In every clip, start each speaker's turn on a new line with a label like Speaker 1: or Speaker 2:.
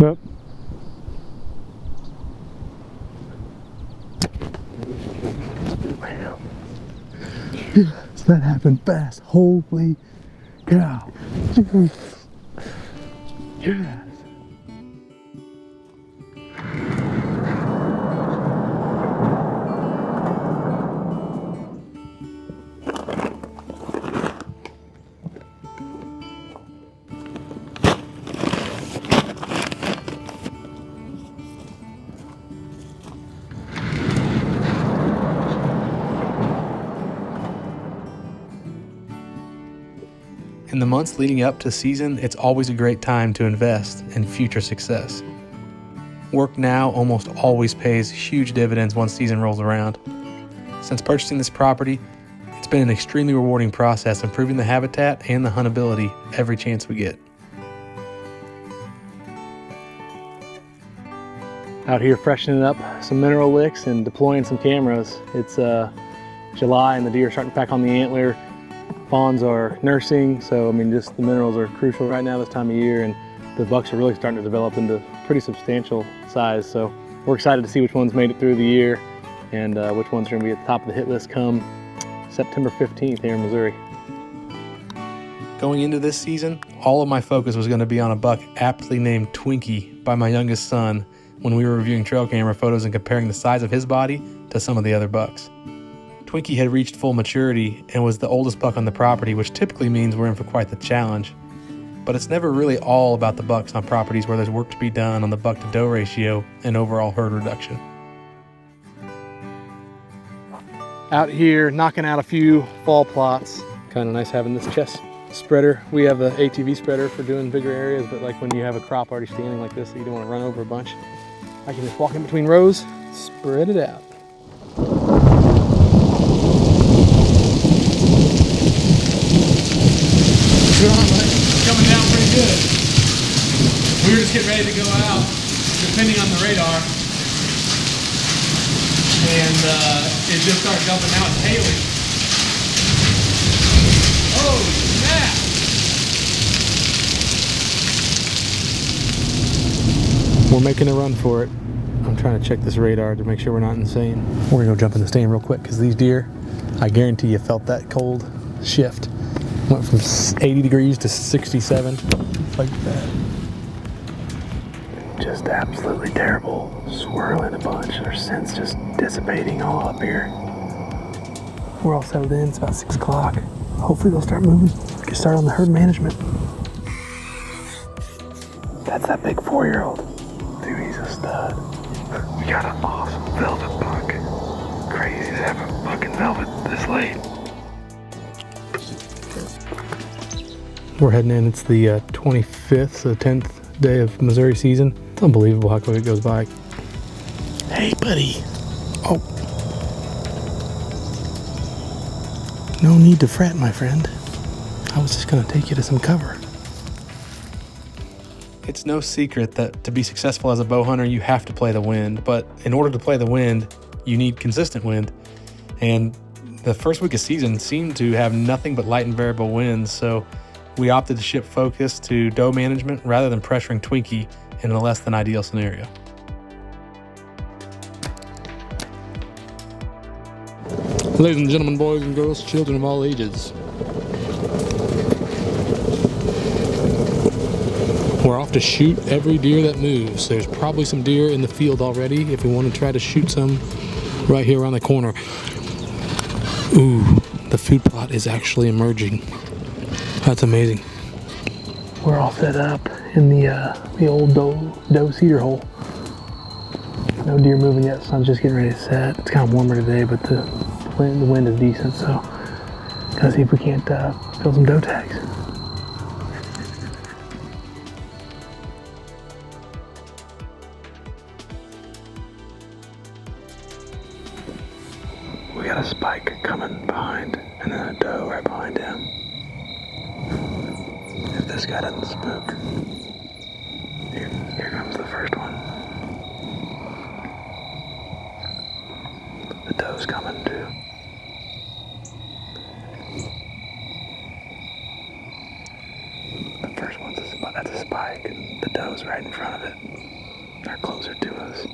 Speaker 1: Yep. That happened fast. Holy cow. Yes.
Speaker 2: In the months leading up to season, it's always a great time to invest in future success. Work now almost always pays huge dividends once season rolls around. Since purchasing this property, it's been an extremely rewarding process, improving the habitat and the huntability every chance we get.
Speaker 1: Out here freshening up some mineral licks and deploying some cameras. It's July and the deer are starting to pack on the antler. Fawns are nursing, so I mean, just the minerals are crucial right now this time of year, and the bucks are really starting to develop into pretty substantial size. So we're excited to see which ones made it through the year and which ones are going to be at the top of the hit list come September 15th here in Missouri.
Speaker 2: Going into this season, all of my focus was going to be on a buck aptly named Twinkie by my youngest son when we were reviewing trail camera photos and comparing the size of his body to some of the other bucks. Twinkie had reached full maturity and was the oldest buck on the property, which typically means we're in for quite the challenge. But it's never really all about the bucks on properties where there's work to be done on the buck to doe ratio and overall herd reduction.
Speaker 1: Out here knocking out a few fall plots. Kind of nice having this chest spreader. We have the ATV spreader for doing bigger areas, but like when you have a crop already standing like this that you don't want to run over a bunch, I can just walk in between rows, spread it out.
Speaker 2: Coming down pretty good. We were just getting ready to go out, depending on the radar, and it just started dumping out. It's hailing. Oh snap!
Speaker 1: We're making a run for it. I'm trying to check this radar to make sure we're not insane. We're gonna go jump in the stand real quick because these deer, I guarantee you felt that cold shift. Went from 80 degrees to 67, like that. Just absolutely terrible. Swirling a bunch. Their scent's just dissipating all up here. We're all settled in. It's about 6 o'clock. Hopefully they'll start moving. Get started on the herd management. That's that big 4-year-old. Dude, he's a stud. We got an awesome velvet buck. Crazy to have a buck in velvet this late. We're heading in. It's the 25th, so the 10th day of Missouri season. It's unbelievable how quick it goes by. Hey, buddy. Oh. No need to fret, my friend. I was just going to take you to some cover.
Speaker 2: It's no secret that to be successful as a bow hunter, you have to play the wind. But in order to play the wind, you need consistent wind. And the first week of season seemed to have nothing but light and variable winds, so we opted to shift focus to doe management rather than pressuring Twinkie in a less than ideal scenario.
Speaker 1: Ladies and gentlemen, boys and girls, children of all ages. We're off to shoot every deer that moves. There's probably some deer in the field already if we want to try to shoot some right here around the corner. Ooh, the food plot is actually emerging. That's amazing. We're all set up in the old doe cedar hole. No deer moving yet. Sun's just getting ready to set. It's kind of warmer today, but the wind is decent, so gotta see if we can't fill some doe tags. We got a spike coming behind, and then a doe right behind him. If this guy doesn't spook. Here comes the first one. The doe's coming too.
Speaker 2: like, and the doe's right in front of it, or closer to us.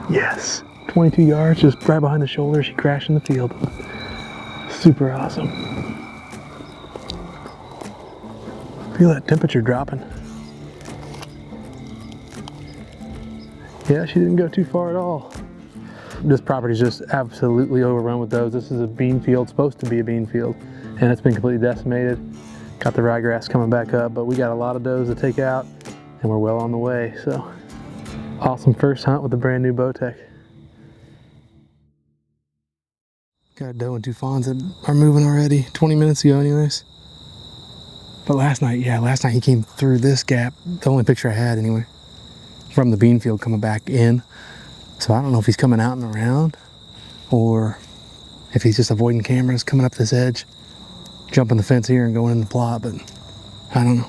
Speaker 2: Yes, 22 yards, just right behind the shoulder. She crashed in the field. Super awesome. Feel that temperature dropping. Yeah, she didn't go too far at all. This property is just absolutely overrun with those. This is a bean field, supposed to be a bean field, and it's been completely decimated. Got the ryegrass coming back up, but we got a lot of does to take out, and we're well on the way. So, awesome first hunt with the brand new Bowtech. Got a doe and 2 fawns that are moving already, 20 minutes ago anyways. But last night he came through this gap, the only picture I had anyway, from the bean field coming back in. So I don't know if he's coming out and around, or if he's just avoiding cameras, coming up this edge, jumping the fence here and going in the plot, but I don't know.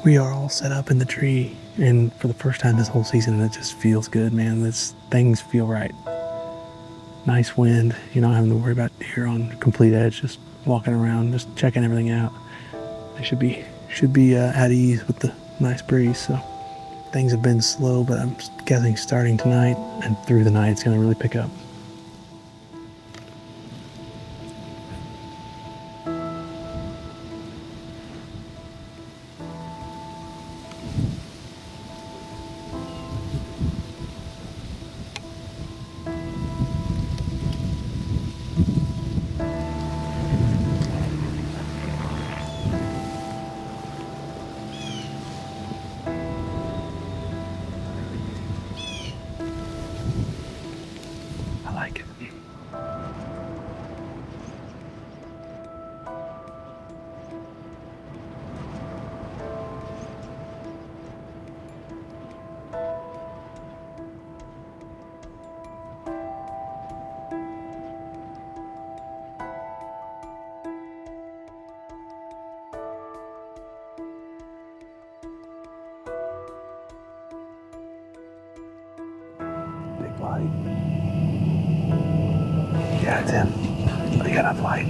Speaker 2: We are all set up in the tree, and for the first time this whole season, it just feels good, man. Things feel right. Nice wind, you're not having to worry about deer on complete edge, just walking around, just checking everything out. They should be at ease with the nice breeze. So things have been slow, but I'm guessing starting tonight and through the night, it's going to really pick up. I like it. Big body. Yeah, it's him. But he got enough light.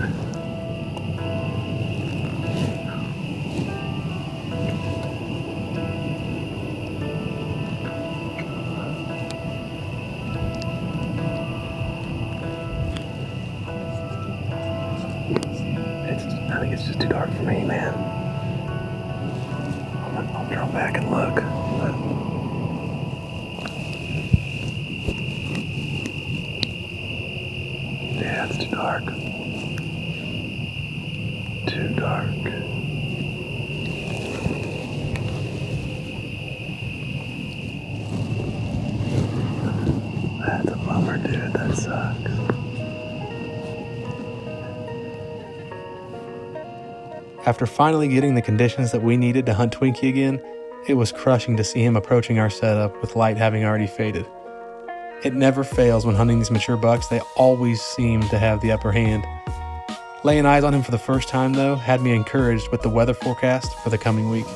Speaker 2: I think it's just too dark for me, man. I'll draw back and look. Yeah, it's too dark. Too dark. That's a bummer, dude. That sucks. After finally getting the conditions that we needed to hunt Twinkie again, it was crushing to see him approaching our setup with light having already faded. It never fails when hunting these mature bucks, they always seem to have the upper hand. Laying eyes on him for the first time, though, had me encouraged with the weather forecast for the coming week.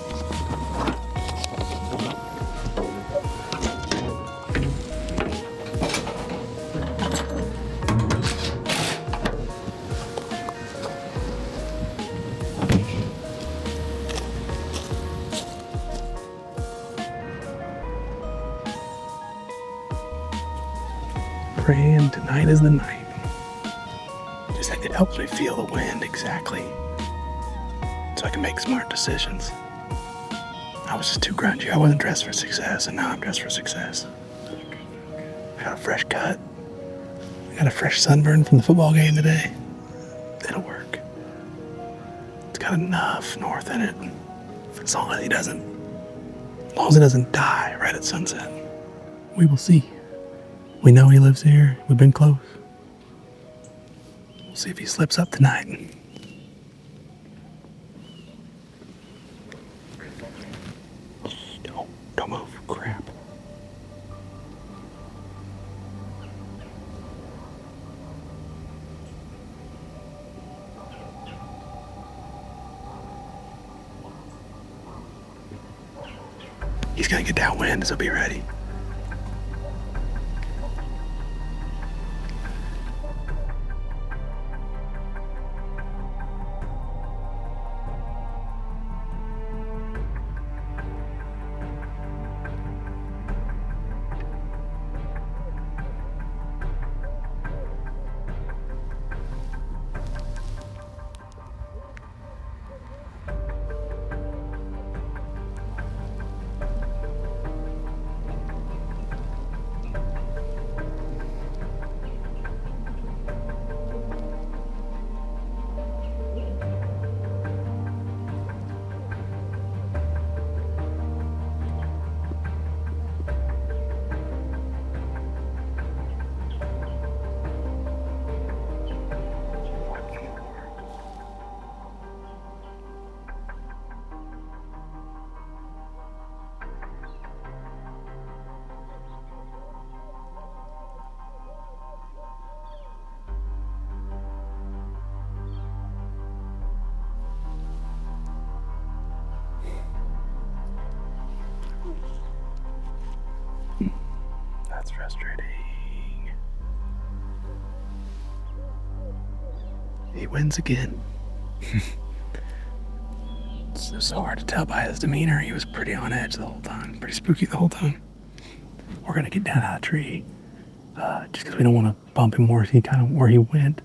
Speaker 2: Praying tonight is the night. Just it helps me feel the wind exactly, so I can make smart decisions. I was just too grungy. I wasn't dressed for success, and now I'm dressed for success. I got a fresh cut. I got a fresh sunburn from the football game today. It'll work. It's got enough north in it. As long as he doesn't die right at sunset. We will see. We know he lives here. We've been close. We'll see if he slips up tonight. Don't move. Crap. He's gonna get downwind, so be ready. That's frustrating. He wins again. It's so hard to tell by his demeanor. He was pretty on edge the whole time, pretty spooky the whole time. We're gonna get down out of the tree, just because we don't want to bump him where he went.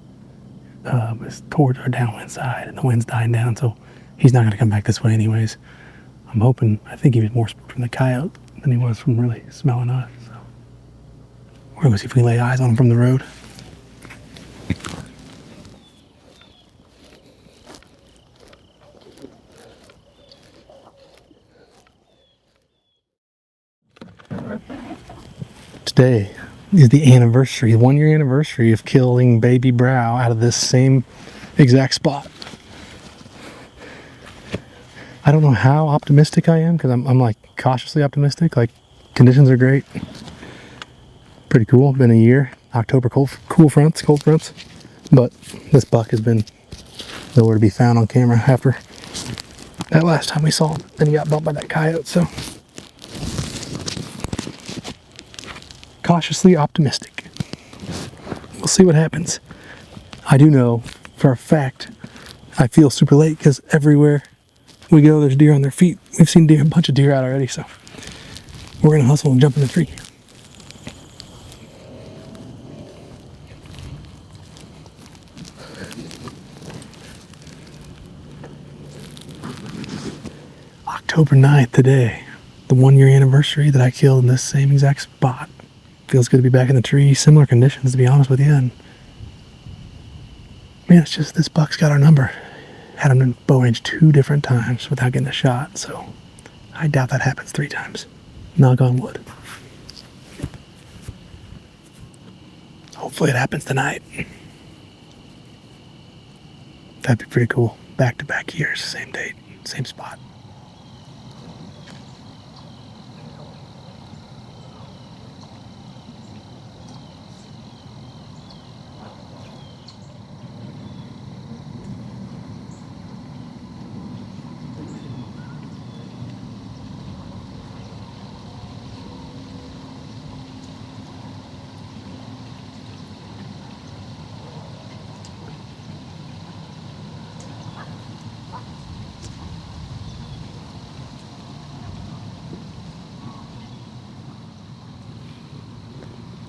Speaker 2: Was towards our downwind side, and the wind's dying down, so he's not gonna come back this way anyways. I think he was more spooked from the coyote than he was from really smelling us. So we're gonna see if we can lay eyes on him from the road. Today is the 1-year anniversary of killing baby Brow out of this same exact spot. I don't know how optimistic I am, because I'm like cautiously optimistic. Like, conditions are great. Pretty cool. Been a year. October cold fronts. But this buck has been nowhere to be found on camera after that last time we saw him. Then he got bumped by that coyote, so cautiously optimistic. We'll see what happens. I do know for a fact I feel super late, because everywhere we go there's deer on their feet. We've seen a bunch of deer out already, so we're gonna hustle and jump in the tree. October 9th today, the 1-year anniversary that I killed in this same exact spot. Feels good to be back in the tree. Similar conditions, to be honest with you. And man, it's just this buck's got our number. Had him in bow range 2 different times without getting a shot, so I doubt that happens 3 times. Knock on wood. Hopefully it happens tonight. That'd be pretty cool. Back-to-back years, same date, same spot.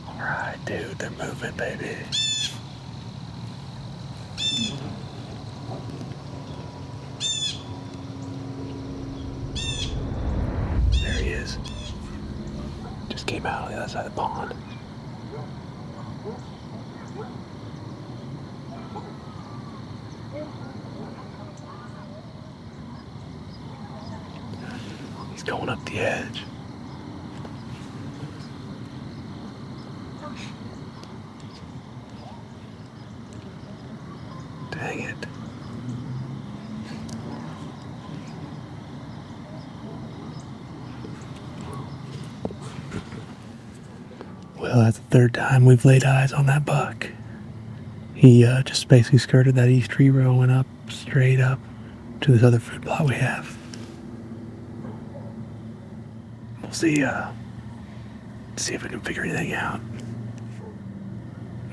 Speaker 2: Alright, dude, they're moving, baby. There he is. Just came out on the other side of the pond. He's going up the edge. Dang it. Well, that's the 3rd time we've laid eyes on that buck. He just basically skirted that east tree row and went up, straight up to this other food plot we have.
Speaker 1: See if we can figure anything out.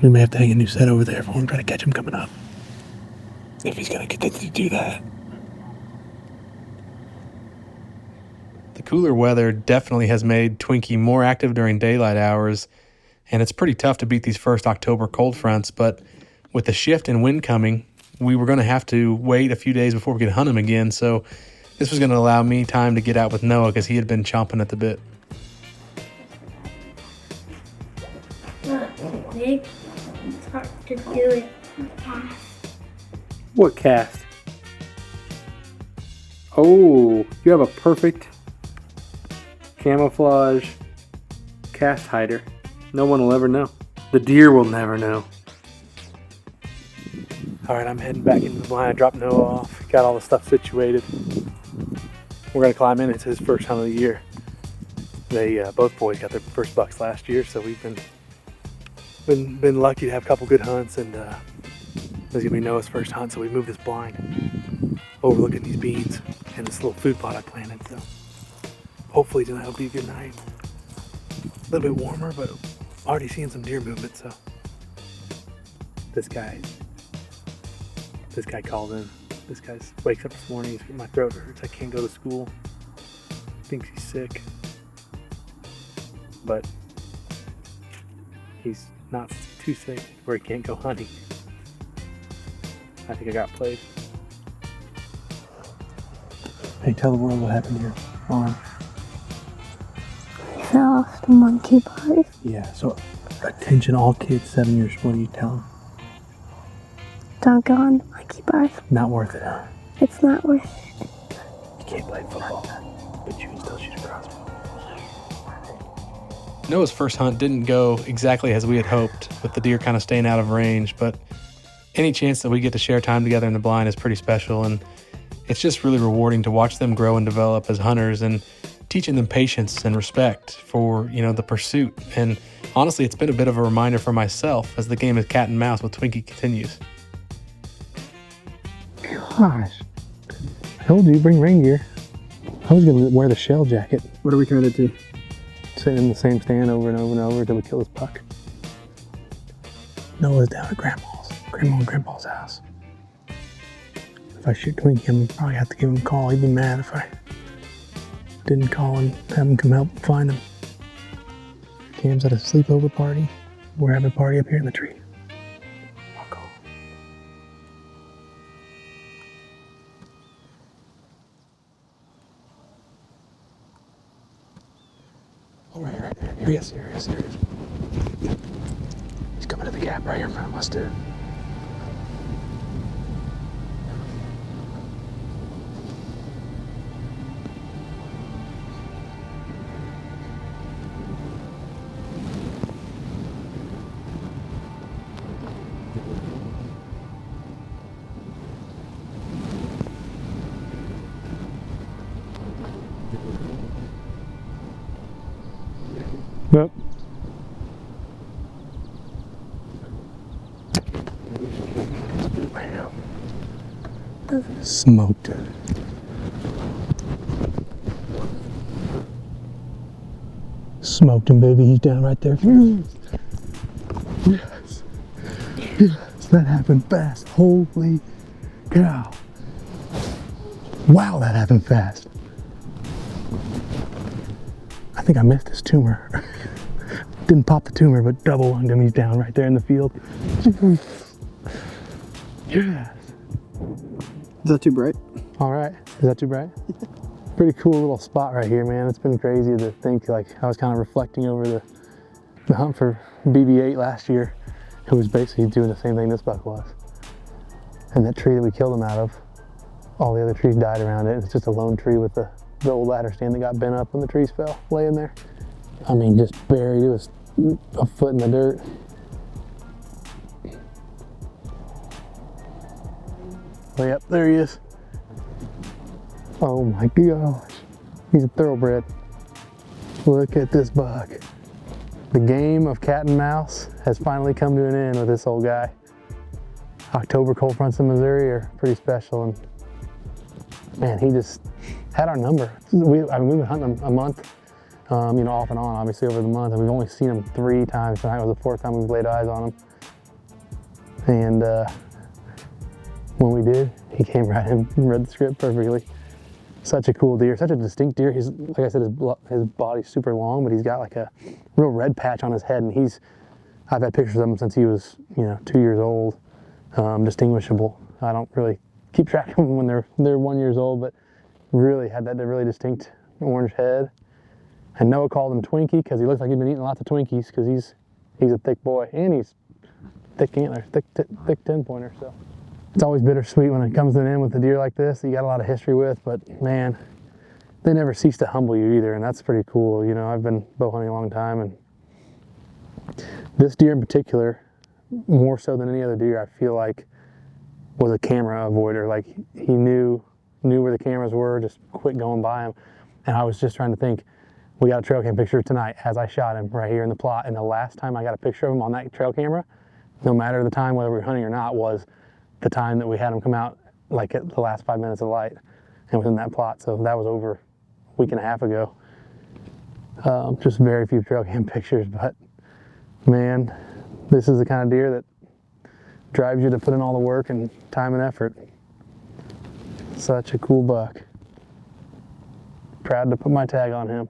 Speaker 1: We may have to hang a new set over there if we want to try to catch him coming up. If he's going to get to do that.
Speaker 2: The cooler weather definitely has made Twinkie more active during daylight hours, and it's pretty tough to beat these first October cold fronts, but with the shift in wind coming, we were going to have to wait a few days before we could hunt him again, so this was going to allow me time to get out with Noah because he had been chomping at the bit.
Speaker 3: Nick, it's hard to do it.
Speaker 4: What cast? Oh, you have a perfect camouflage cast hider. No one will ever know. The deer will never know.
Speaker 1: All right, I'm heading back into the blind. I dropped Noah off. Got all the stuff situated. We're going to climb in. It's his first hunt of the year. They both boys got their first bucks last year, so we've been lucky to have a couple good hunts, and this is gonna be Noah's first hunt, so we moved this blind overlooking these beans and this little food plot I planted, so hopefully tonight will be a good night. A little bit warmer, but already seeing some deer movement, so this guy called in. This guy wakes up this morning, he's my throat hurts, I can't go to school, thinks he's sick, but he's not too sick where he can't go hunting. I think I got played. Hey, tell the world what happened to your arm.
Speaker 3: I fell off the monkey bars.
Speaker 1: Yeah, so attention all kids 7 years, what do you tell them?
Speaker 3: Don't go on the monkey bars.
Speaker 1: Not worth it, huh?
Speaker 3: It's not worth it.
Speaker 1: You can't play football, but you can still shoot a crossbow.
Speaker 2: Noah's first hunt didn't go exactly as we had hoped, with the deer kind of staying out of range, but any chance that we get to share time together in the blind is pretty special, and it's just really rewarding to watch them grow and develop as hunters and teaching them patience and respect for, the pursuit. And honestly, it's been a bit of a reminder for myself as the game of cat and mouse with Twinkie continues.
Speaker 1: Gosh, I told you bring rain gear. I was gonna wear the shell jacket.
Speaker 4: What are we trying to do?
Speaker 1: Sitting in the same stand over and over and over until we kill this buck. Noah's down at Grandma and Grandpa's house. If I shoot Twinkie, I'm gonna probably have to give him a call. He'd be mad if I didn't call and have him come help find him. Cam's at a sleepover party. We're having a party up here in the tree. I'll call. Oh, right there. Here he is. He's coming to the gap right here in front of us, dude. Yep. Smoked. Smoked him, baby. He's down right there. Yes. Yes. That happened fast. Holy cow. Wow, that happened fast. I think I missed his tumor. Didn't pop the tumor, but double lunged him. He's down right there in the field. Yes.
Speaker 4: Is that too bright?
Speaker 1: All right. Is that too bright? Pretty cool little spot right here, man. It's been crazy to think, like, I was kind of reflecting over the hunt for BB-8 last year. It was basically doing the same thing this buck was. And that tree that we killed him out of, all the other trees died around it. It's just a lone tree with the old ladder stand that got bent up when the trees fell, laying there. I mean, just buried. It was a foot in the dirt. Oh, yep, there he is. Oh my gosh. He's a thoroughbred. Look at this buck. The game of cat and mouse has finally come to an end with this old guy. October cold fronts in Missouri are pretty special, and man, he just had our number. We've been hunting him a month,
Speaker 2: you know, off and on, obviously, over the month. And we've only seen him 3 times. Tonight was the 4th time we've laid eyes on him. And when we did, he came right in and read the script perfectly. Such a cool deer, such a distinct deer. He's, like I said, his body's super long, but he's got like a real red patch on his head. And I've had pictures of him since he was, you know, 2 years old. Distinguishable. I don't really keep track of them when they're 1 year old, but really had that really distinct orange head. And Noah called him Twinkie because he looks like he'd been eating lots of Twinkies because he's a thick boy and he's thick antlers, thick 10-pointer. So it's always bittersweet when it comes to an end with a deer like this that you got a lot of history with, but man, they never cease to humble you either, and that's pretty cool. You know, I've been bow hunting a long time, and this deer in particular, more so than any other deer, I feel like was a camera avoider. Like he knew where the cameras were, just quit going by him. And I was just trying to think, we got a trail cam picture tonight as I shot him right here in the plot, and the last time I got a picture of him on that trail camera, no matter the time, whether we were hunting or not, was the time that we had him come out, like at the last 5 minutes of light and within that plot. So that was over a week and a half ago. Just very few trail cam pictures, but man, this is the kind of deer that drives you to put in all the work and time and effort. Such a cool buck. Proud to put my tag on him.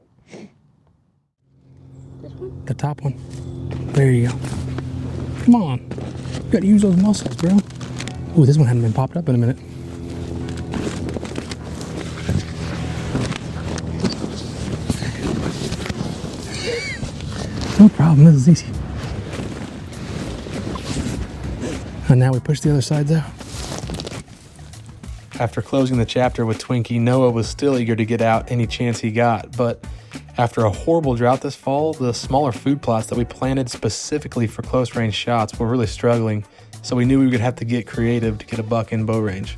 Speaker 1: The top one. There you go. Come on. You gotta use those muscles, bro. Ooh, this one hadn't been popped up in a minute. No problem, this is easy. And now we push the other sides out.
Speaker 2: After closing the chapter with Twinkie, Noah was still eager to get out any chance he got, but after a horrible drought this fall, the smaller food plots that we planted specifically for close range shots were really struggling, so we knew we would have to get creative to get a buck in bow range.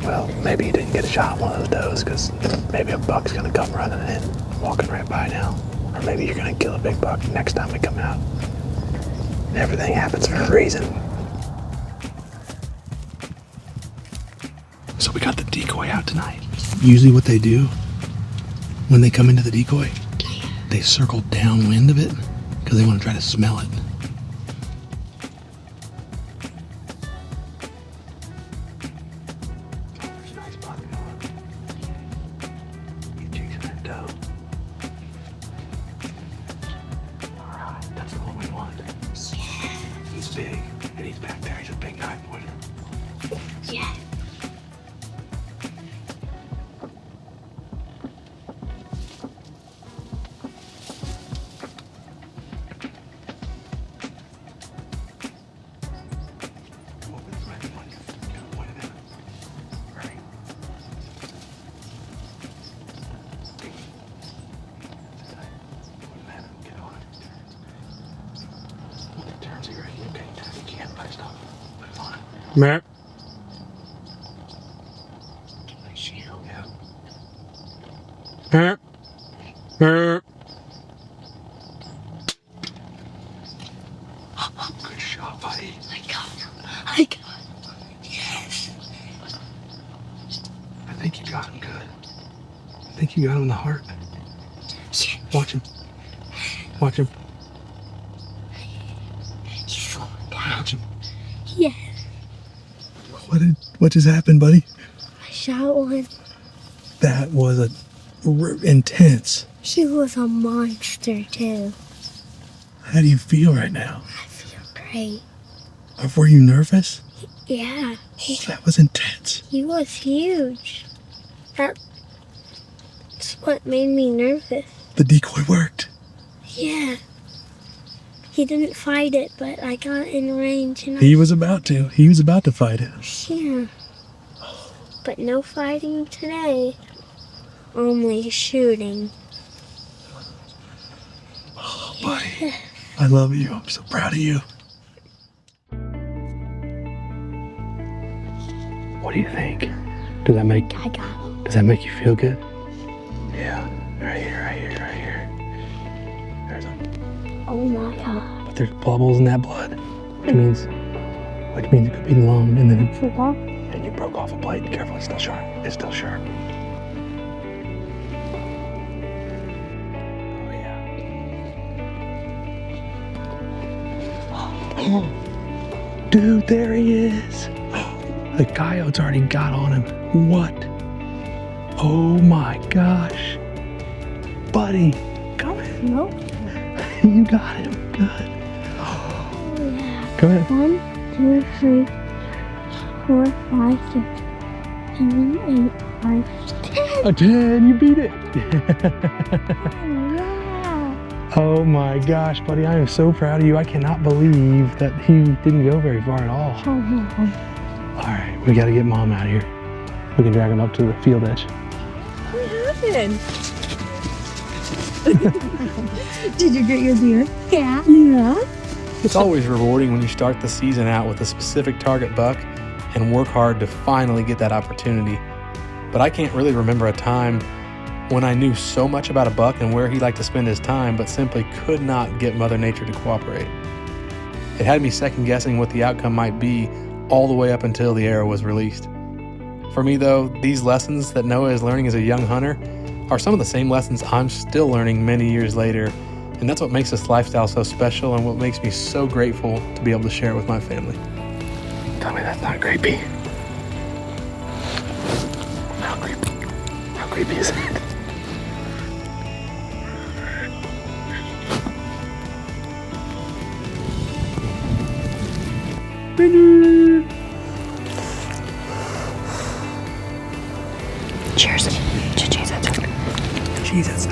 Speaker 5: Well, maybe you didn't get a shot on one of those does because maybe a buck's gonna come running in, walking right by now. Or maybe you're gonna kill a big buck next time we come out. Everything happens for a reason. So we got the decoy out tonight.
Speaker 1: Usually what they do when they come into the decoy, they circle downwind of it because they want to try to smell it.
Speaker 5: Nice buck. He's chasing that doe. Alright, that's the one we want. He's big, and he's back there. He's a big 9-pointer.
Speaker 3: Yeah.
Speaker 1: Matt. Matt. Matt.
Speaker 5: Good shot, buddy.
Speaker 3: I got him. I got him. Yes.
Speaker 5: I think you got him good.
Speaker 1: I think you got him in the heart.
Speaker 3: Yes.
Speaker 1: Watch him. Watch him.
Speaker 3: He's slowing down.
Speaker 1: Watch him.
Speaker 3: Yes.
Speaker 1: What just happened, buddy?
Speaker 3: I shot one.
Speaker 1: That was intense.
Speaker 3: He was a monster too.
Speaker 1: How do you feel right now?
Speaker 3: I feel great.
Speaker 1: Were you nervous?
Speaker 3: Yeah.
Speaker 1: That was intense.
Speaker 3: He was huge. That's what made me nervous.
Speaker 1: The decoy worked.
Speaker 3: Yeah. He didn't fight it, but I got in range and
Speaker 1: He was about to. He was about to fight it.
Speaker 3: Yeah. But no fighting today. Only shooting.
Speaker 1: Oh, buddy. I love you. I'm so proud of you.
Speaker 5: What do you think?
Speaker 1: Does that make
Speaker 3: I got him.
Speaker 1: Does that make you feel good?
Speaker 5: Yeah, right here. There's a...
Speaker 3: Oh my god.
Speaker 1: But there's bubbles in that blood, which means
Speaker 5: which means it could be long, and then
Speaker 3: Football.
Speaker 5: and you broke off a blade. Careful, it's still sharp. It's still sharp. Oh yeah. Dude, there he is. The coyote's already got on him. What? Oh my gosh. Buddy, come in.
Speaker 3: Nope.
Speaker 5: You got him. Good.
Speaker 3: Oh, yeah.
Speaker 5: Come in.
Speaker 3: 1, 2, 3, 4, 5, 6, 7, 8, 5, 10.
Speaker 5: A 10, you beat it.
Speaker 3: Yeah.
Speaker 5: Oh my gosh, buddy, I am so proud of you. I cannot believe that he didn't go very far at all. All right, we got to get Mom out of here. We can drag him up to the field edge.
Speaker 6: What happened? Did you get your deer?
Speaker 3: Yeah.
Speaker 6: Yeah.
Speaker 2: It's always rewarding when you start the season out with a specific target buck and work hard to finally get that opportunity. But I can't really remember a time when I knew so much about a buck and where he liked to spend his time, but simply could not get Mother Nature to cooperate. It had me second guessing what the outcome might be all the way up until the arrow was released. For me though, these lessons that Noah is learning as a young hunter are some of the same lessons I'm still learning many years later, and that's what makes this lifestyle so special and what makes me so grateful to be able to share it with my family.
Speaker 5: Tell me that's not creepy. How creepy? How creepy is it?
Speaker 6: Cheers to Jesus.
Speaker 5: Jesus.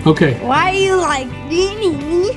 Speaker 1: Okay,
Speaker 3: Why are you like, Dini?